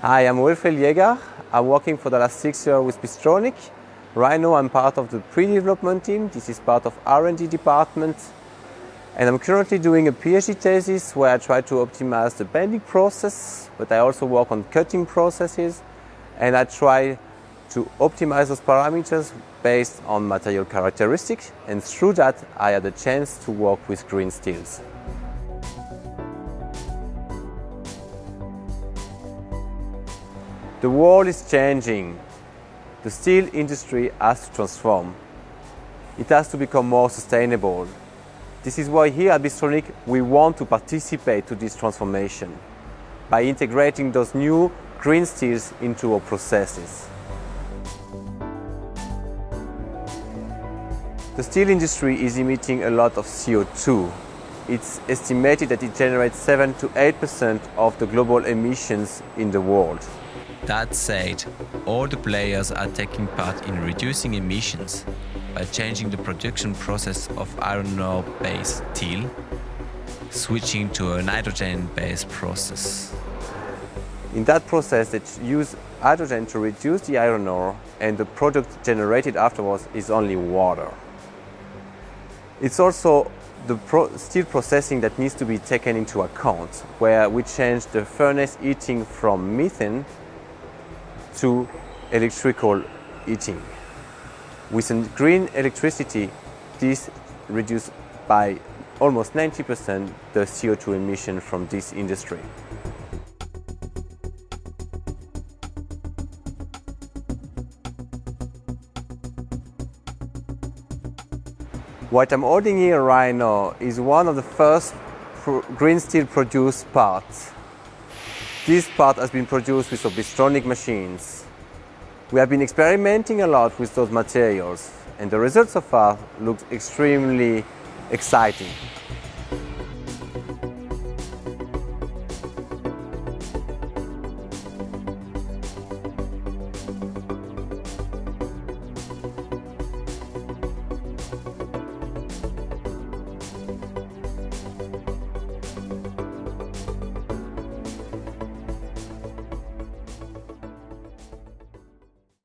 Hi, I'm Wilfried Jäger. I'm working for the last 6 years with Bystronic. Right now I'm part of the pre-development team. This is part of R&D department. And I'm currently doing a PhD thesis where I try to optimize the bending process, but I also work on cutting processes, and I try to optimize those parameters based on material characteristics, and through that I had a chance to work with green steels. The world is changing. The steel industry has to transform. It has to become more sustainable. This is why here at Bystronic we want to participate to this transformation by integrating those new green steels into our processes. The steel industry is emitting a lot of CO2. It's estimated that it generates 7 to 8% of the global emissions in the world. That said, all the players are taking part in reducing emissions by changing the production process of iron ore-based steel, switching to a nitrogen-based process. In that process, they use hydrogen to reduce the iron ore, and the product generated afterwards is only water. It's also the steel processing that needs to be taken into account, where we change the furnace heating from methane to electrical heating. With green electricity, this reduces by almost 90% the CO2 emission from this industry. What I'm holding here right now is one of the first green steel produced parts. This part has been produced with Bystronic machines. We have been experimenting a lot with those materials, and the results so far look extremely exciting.